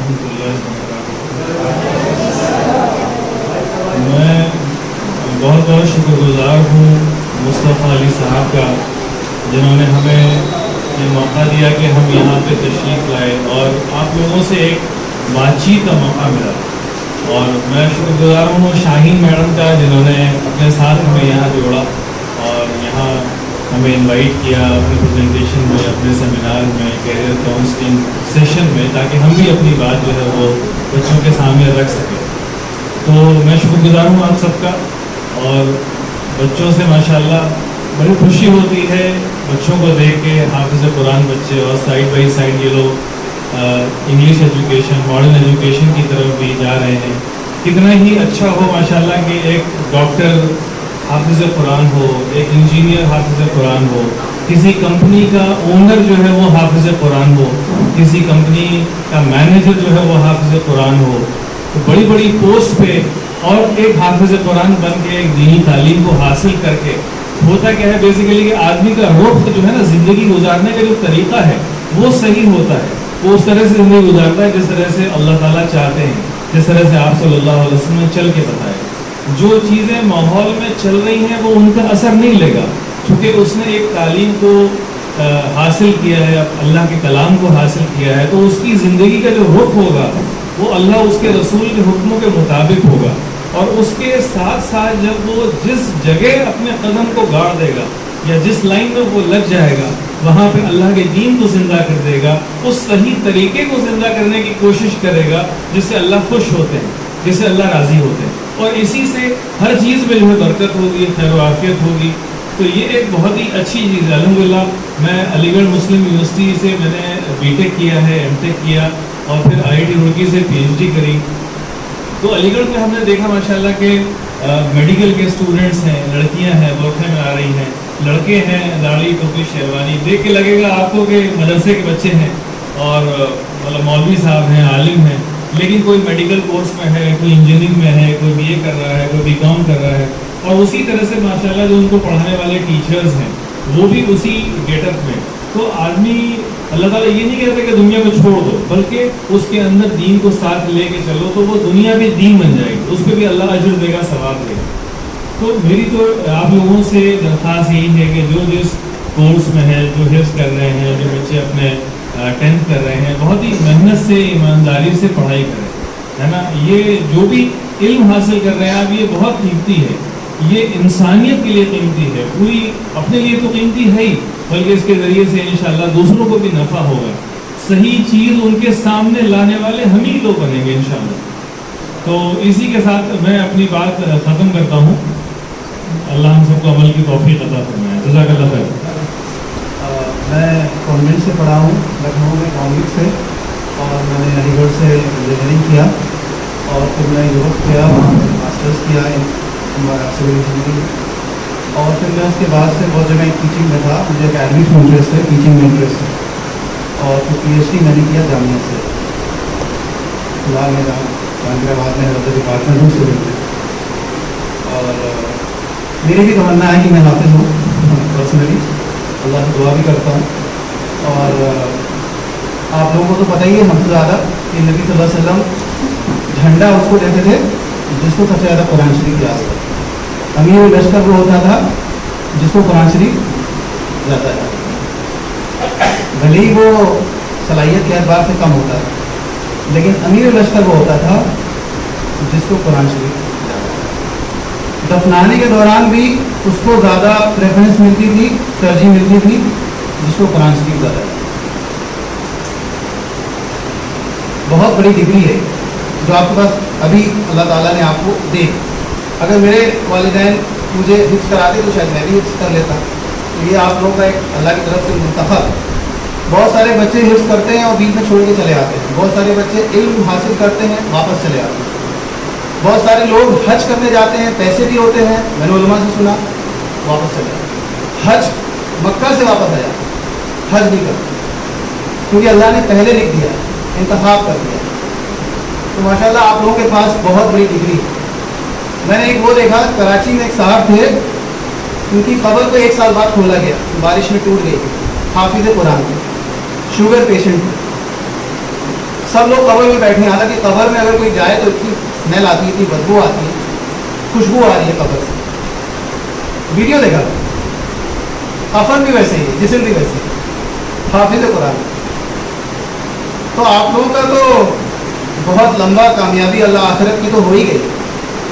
रहमतुल्लाहि व बरकातुहू। मैं बहुत बहुत शुक्रगुजार हूँ मुस्तफ़ा अली साहब का, जिन्होंने हमें ये मौका दिया कि हम यहाँ पे तशरीफ़ लाए और आप लोगों से एक बातचीत का मौका मिला। और मैं शुक्रगुजार हूँ शाहीन मैडम का, जिन्होंने अपने साथ हमें यहाँ जोड़ा और यहाँ हमें इनवाइट किया अपने प्रेजेंटेशन में, अपने सेमिनार में, कैरियर काउंसलिंग सेशन में, ताकि हम भी अपनी बात जो है वो बच्चों के सामने रख सकें। तो मैं शुक्रगुजार हूँ आप सबका। और बच्चों से माशाल्लाह बड़ी खुशी होती है बच्चों को देख के, हाफिज़ कुरान बच्चे, और साइड बाई साइड ये लोग इंग्लिश एजुकेशन, मॉडर्न एजुकेशन की तरफ भी जा रहे हैं। कितना ही अच्छा हो माशाल्लाह कि एक डॉक्टर हाफिज़ कुरान हो, एक इंजीनियर हाफिज़ कुरान हो, किसी कंपनी का ओनर जो है वो हाफिज़ कुरान हो, किसी कंपनी का मैनेजर जो है वो हाफिज़ कुरान हो, तो बड़ी बड़ी पोस्ट पे, और एक हाफिज़ कुरान बन के एक दीनी तालीम को हासिल करके होता क्या है बेसिकली कि आदमी का रुख जो है ना, ज़िंदगी गुजारने का जो तरीक़ा है वो सही होता है। वो उस तरह से ज़िंदगी गुजारता है जिस तरह से अल्लाह ताला चाहते हैं, जिस तरह से आप सल्लल्लाहु अलैहि वसल्लम ने चल के बताया। जो चीज़ें माहौल में चल रही हैं वो उनका असर नहीं लेगा, क्योंकि उसने एक तालीम को हासिल किया है, अल्लाह के कलाम को हासिल किया है, तो उसकी ज़िंदगी का जो रुख होगा वो अल्लाह उसके रसूल के हुक्मों के मुताबिक होगा। और उसके साथ साथ जब वो जिस जगह अपने कदम को गाड़ देगा या जिस लाइन में वो लग जाएगा, वहाँ पे अल्लाह के दीन को ज़िंदा कर देगा, उस सही तरीके को ज़िंदा करने की कोशिश करेगा जिससे अल्लाह खुश होते हैं, जिससे अल्लाह राज़ी होते हैं। और इसी से हर चीज़ में जो है बरकत होगी, खैर व आफियत होगी। तो ये एक बहुत ही अच्छी चीज़ है। अल्हम्दुलिल्लाह मैं अलीगढ़ मुस्लिम यूनिवर्सिटी से मैंने बीटेक किया है, एमटेक किया, और फिर IIT रुड़की से PhD करी। तो अलीगढ़ में हमने देखा माशाल्लाह के मेडिकल के स्टूडेंट्स हैं, लड़कियां हैं बुरखे में आ रही हैं, लड़के हैं दाढ़ी टोपी शेरवानी, देख के लगेगा आपको कि मदरसे के बच्चे हैं और मतलब मौलवी साहब हैं, आलिम हैं, लेकिन कोई मेडिकल कोर्स में है, कोई इंजीनियरिंग में है, कोई BA कर रहा है, कोई BCom कर रहा है। और उसी तरह से माशाल्लाह जो उनको पढ़ाने वाले टीचर्स हैं वो भी उसी गेटअप में। तो आदमी, अल्लाह ताला ये नहीं कहते कि दुनिया को छोड़ दो, बल्कि उसके अंदर दीन को साथ लेके चलो, तो वो दुनिया भी दीन बन जाएगी, उस पर भी अल्लाह अजर देगा, सवाब देगा। तो मेरी तो आप लोगों से दरख्वास्त यही है कि जो जिस कोर्स में है, जो हिफ्ज़ कर रहे हैं, जो बच्चे अपने 10th कर रहे हैं, बहुत ही मेहनत से, ईमानदारी से पढ़ाई करें, है ना। ये जो भी इल्म हासिल कर रहे हैं आप, ये बहुत कीमती है, ये इंसानियत के लिए कीमती है, पूरी अपने लिए तो कीमती है ही, बल्कि इसके ज़रिए से इंशाअल्लाह दूसरों को भी नफ़ा होगा। सही चीज़ उनके सामने लाने वाले हम ही लोग बनेंगे इंशाअल्लाह। तो इसी के साथ मैं अपनी बात ख़त्म करता हूँ। अल्लाह हम सबको अमल की तौफीक अता फरमाए। जज़ाकल्लाह खैर। मैं कॉन्वेंट से पढ़ा हूँ, लखनऊ में कॉन्वेंट से, और मैंने अलीगढ़ से इंजीनियरिंग किया, और फिर मैं यूरोप गया, वहाँ मास्टर्स किया सिविल इंजीनियरिंग। और फिर मैं उसके बाद से बहुत जगह टीचिंग में था, मुझे एकेडमिक्स में इंटरेस्ट है, टीचिंग में इंटरेस्ट है, और फिर PhD मैंने किया जामिया से। फिलहाल मेरा हैदराबाद में रद्द डिपार्टमेंट हूँ सिविल में। और मेरी भी तमन्ना है कि मैं हाफिज़ हूँ पर्सनली, अल्लाह से दुआ भी करता हूँ। और आप लोगों को तो पता ही है हमसे ज़्यादा कि नबी सल्लल्लाहु अलैहि वसल्लम झंडा उसको देते थे जिसको सबसे ज़्यादा कुरान शरीफ याद है। अमीर लश्कर वो होता था जिसको कुरान शरीफ ज़्यादा है, भले ही वो सलाहियत के एतबार से कम होता है, लेकिन अमीर लश्कर वो होता था जिसको कुरान शरीफ ज़्यादा। दफनाने के दौरान भी उसको ज़्यादा प्रेफरेंस मिलती थी, तरजीह मिलती थी जिसको कुरान शरीफ ज़्यादा है। बहुत बड़ी डिग्री है जो आपके पास अभी अल्लाह ताला ने आपको दी। अगर मेरे वालिदैन मुझे हिफ्ज़ कराते तो शायद मैं भी हिफ्ज़ कर लेता। तो ये आप लोगों का एक अल्लाह की तरफ से मुंतखब। बहुत सारे बच्चे हिफ्ज़ करते हैं और बीच में छोड़ के चले आते हैं, बहुत सारे बच्चे इल्म हासिल करते हैं वापस चले आते हैं, बहुत सारे लोग हज करने जाते हैं, पैसे भी होते हैं, मैंने उलमा से सुना, वापस चले आते हैं। हज मक्का से वापस आ जाते हैं, हज नहीं करते, क्योंकि अल्लाह ने पहले लिख दिया, इंतखाब कर दिया। तो माशाल्लाह आप लोगों के पास बहुत बड़ी डिग्री है। मैंने एक वो देखा, कराची में एक साहब थे, उनकी कब्र को 1 साल बाद खोला गया, बारिश में टूट गई थी, हाफिज़ कुरान थे, शुगर पेशेंट थे, सब लोग कब्र में बैठे हैं, हालांकि कब्र में अगर कोई जाए तो इतनी स्मेल आती है, इतनी बदबू आती है, खुशबू आ रही है कब्र से। वीडियो देखा, कफन भी वैसे ही है, जिस्म भी वैसे ही, हाफिज कुरान। तो आप लोगों का तो बहुत लंबा कामयाबी अल्लाह आखिरत की तो हो ही गई।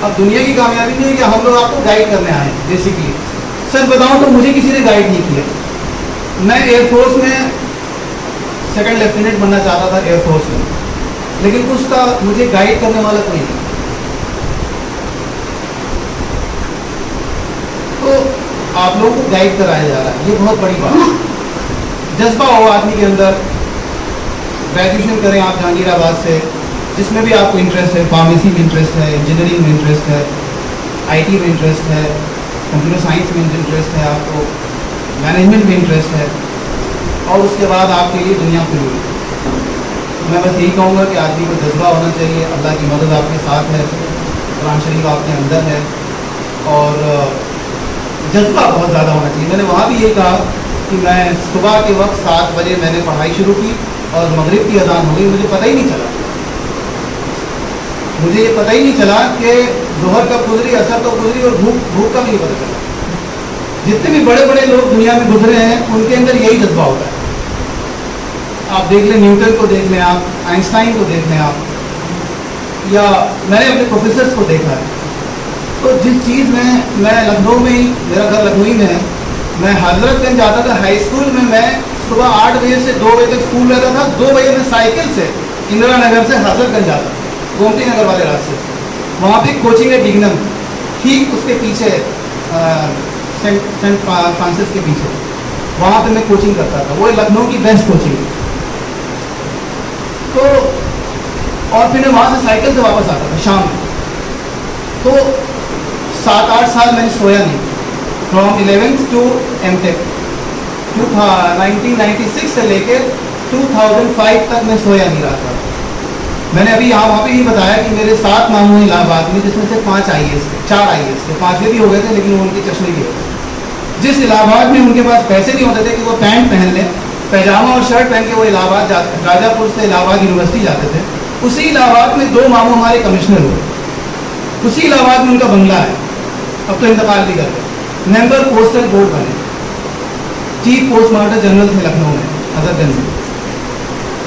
अब दुनिया की कामयाबी नहीं है कि हम लोग आपको गाइड करने आए हैं। बेसिकली सच बताऊं तो मुझे किसी ने गाइड नहीं किया। मैं एयरफोर्स में सेकंड लेफ्टिनेंट बनना चाहता था एयरफोर्स में, लेकिन उसका मुझे गाइड करने वाला कोई नहीं। तो आप लोगों को गाइड कराया जा रहा है, ये बहुत बड़ी बात है। जज्बा हो आदमी के अंदर। ग्रेजुएशन करें आप जहांगीराबाद से, जिसमें भी आपको इंटरेस्ट है, फार्मेसी में इंटरेस्ट है, इंजीनियरिंग में इंटरेस्ट है, आईटी में इंटरेस्ट है, कंप्यूटर साइंस में इंटरेस्ट है, आपको मैनेजमेंट में इंटरेस्ट है, और उसके बाद आपके लिए दुनिया खुली हुई है। मैं बस यही कहूँगा कि आदमी को जज्बा होना चाहिए, अल्लाह की मदद आपके साथ है, कुरान शरीफ आपके अंदर है, और जज्बा बहुत ज़्यादा होना चाहिए। मैंने वहाँ भी यही कहा कि मैं सुबह के वक्त 7 बजे मैंने पढ़ाई शुरू की और मगरिब की अजान हो गई, मुझे पता ही नहीं चला। मुझे ये पता ही नहीं चला कि ज़ोहर कब गुजरी, असर कब गुजरी, और भूख का भी नहीं पता चला। जितने भी बड़े बड़े लोग दुनिया में गुजरे हैं उनके अंदर यही जज्बा होता है। आप देख लें, न्यूटन को देख लें, आप आइंस्टाइन को देख लें, आप या मैंने अपने प्रोफेसर्स को देखा है। तो जिस चीज़ में मैं लखनऊ में ही, मेरा घर लखनऊ ही में है, मैं हजरतगंज जाता था हाई स्कूल में। मैं सुबह 8 बजे से 2 बजे तक स्कूल रहता था। 2 बजे मैं साइकिल से इंदिरा नगर से हजरतगंज जाता था, गोमती नगर वाले रास्ते से। वहाँ पे कोचिंग है डिग्नम, ठीक उसके पीछे सेंट फ्रांसिस के पीछे, वहाँ पे मैं कोचिंग करता था। वो लखनऊ की बेस्ट कोचिंग है। तो और फिर मैं वहाँ से साइकिल से वापस आता था शाम में। तो 7-8 साल मैंने सोया नहीं, फ्रॉम 11th टू M.Tech 1996 से लेके 2005 तक मैं सोया नहीं रहा था। मैंने अभी वहाँ पे ये बताया कि मेरे 7 मामू हैं इलाहाबाद में, जिसमें से 5 IAS थे, 4 IAS थे, 5वें भी हो गए थे, लेकिन वो उनके चश्मे भी हो गए। जिस इलाहाबाद में उनके पास पैसे नहीं होते थे कि वो पैंट पहन लें, पैजामा और शर्ट पहन के वो इलाहाबाद जाते, राजापुर से इलाहाबाद यूनिवर्सिटी जाते थे, उसी इलाहाबाद में 2 मामू हमारे कमिश्नर हुए। उसी इलाहाबाद में उनका बंगला है, अब तो इंतकाल भी कर गए। मेंबर पोस्टल बोर्ड बने, चीफ पोस्ट मास्टर जनरल थे लखनऊ में, हजरतगंज में।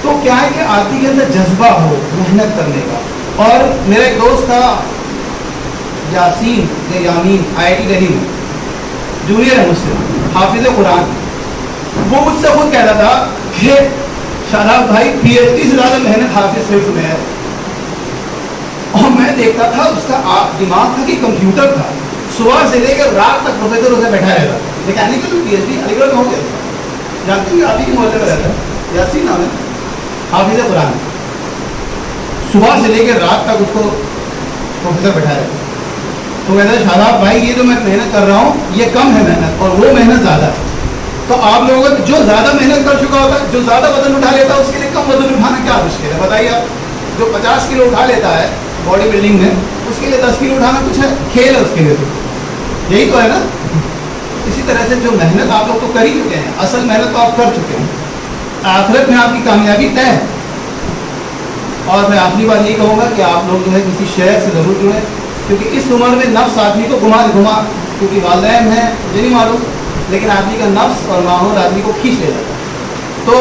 तो क्या है कि आदमी के अंदर जज्बा हो मेहनत करने का। और मेरा एक दोस्त था यासीन या यामीन, IIT दिल्ली में, जूनियर है मुझसे, हाफिज कुरान। वो मुझसे खुद कहता था कि शादाब भाई PhD से ज़्यादा मेहनत हाफिज सिर्फ में है। और मैं देखता था उसका दिमाग था कि कंप्यूटर था, सुबह से लेकर रात तक प्रोफेसर उसे बैठा रहता था। मैकेनिकल में PhD अलीगढ़ में हो गया था, जानते हैं आप ही के मोहल्ले में रहता है, यासीन नाम है, हाफिज कुरान। सुबह से लेकर रात तक उसको प्रोफेसर बैठा रहता। तो कहता है शादाब भाई ये जो मैं मेहनत कर रहा हूँ ये कम है मेहनत, और वो मेहनत ज़्यादा है। तो आप लोगों को जो ज़्यादा मेहनत कर चुका होता है, जो ज़्यादा वजन उठा लेता है, उसके लिए कम वजन उठाना क्या मुश्किल है बताइए आप। जो 50 किलो उठा लेता है बॉडी बिल्डिंग में, उसके लिए 10 किलो उठाना कुछ है, खेल है उसके लिए। तो यही तो है ना। इसी तरह से जो मेहनत आप लोग तो कर ही चुके हैं, असल मेहनत तो आप कर चुके हैं, आखिरत में आपकी कामयाबी तय है। और मैं आखिरी बात यही कहूँगा कि आप लोग जो है किसी शेयर से ज़रूर जुड़ें, क्योंकि इस उम्र में नफ्स आदमी को घुमा, क्योंकि वालिदैन हैं मुझे नहीं मालूम, लेकिन आदमी का नफ्स और माहौल आदमी को खींच ले जाता है। तो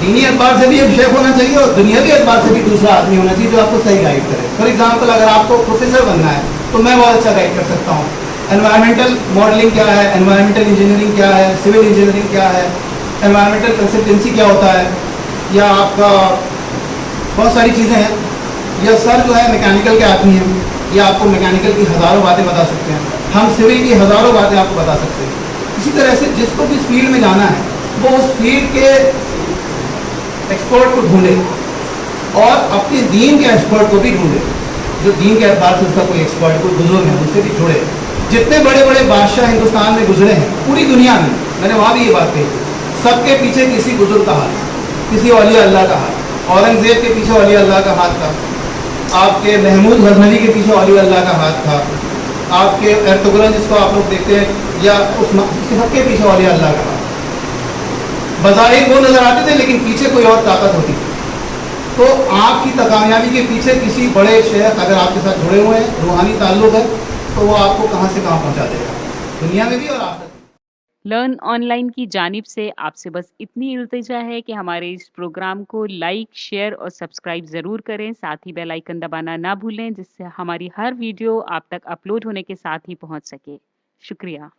दीनी एतबार से भी एक शेख होना चाहिए, और दुनियावी एतबार से भी दूसरा आदमी होना चाहिए जो आपको सही गाइड करे। फॉर एग्जाम्पल, अगर आपको प्रोफेसर बनना है तो मैं बहुत अच्छा गाइड कर सकता हूँ। एनवायरमेंटल मॉडलिंग क्या है, एनवायरमेंटल इंजीनियरिंग क्या है, सिविल इंजीनियरिंग क्या है, एनवायरमेंटल कंसल्टेंसी क्या होता है, या आपका बहुत सारी चीज़ें हैं। या सर जो है मैकेनिकल के आदमी हैं, या आपको मैकेनिकल की हज़ारों बातें बता सकते हैं, हम सिविल की हज़ारों बातें आपको बता सकते हैं। इसी तरह से जिसको भी फील्ड में जाना है वो उस फील्ड के एक्सपर्ट को ढूंढे, और अपने दीन के एक्सपर्ट को भी ढूंढे, जो दीन के एतबार से उसका कोई एक्सपर्ट, कोई बुजुर्ग है, उससे भी जुड़े। जितने बड़े बड़े बादशाह हिंदुस्तान में गुजरे हैं, पूरी दुनिया में, मैंने वहाँ भी ये बात कही, सबके पीछे किसी बुजुर्ग का हाथ, किसी वली अल्लाह का हाथ। औरंगजेब के पीछे वली अल्लाह का हाथ था, आपके महमूद गजनवी के पीछे वली अल्लाह का हाथ था, आपके एर्तुगरुल जिसको आप लोग देखते हैं, या उस सबके पीछे वली अल्लाह का हाथ। बज़ाहिर वो नज़र आते थे, लेकिन पीछे कोई और ताकत होती थी। तो आपकी कामयाबी के पीछे किसी बड़े शेख अगर आपके साथ जुड़े हुए हैं, रूहानी ताल्लुक़ है, तो वो आपको कहाँ से कहाँ पहुँचा देगा, दुनिया में भी और आखिरत में। लर्न ऑनलाइन की जानिब से आपसे बस इतनी इल्तिजा है कि हमारे इस प्रोग्राम को लाइक, शेयर और सब्सक्राइब ज़रूर करें। साथ ही बेल आइकन दबाना ना भूलें, जिससे हमारी हर वीडियो आप तक अपलोड होने के साथ ही पहुंच सके। शुक्रिया।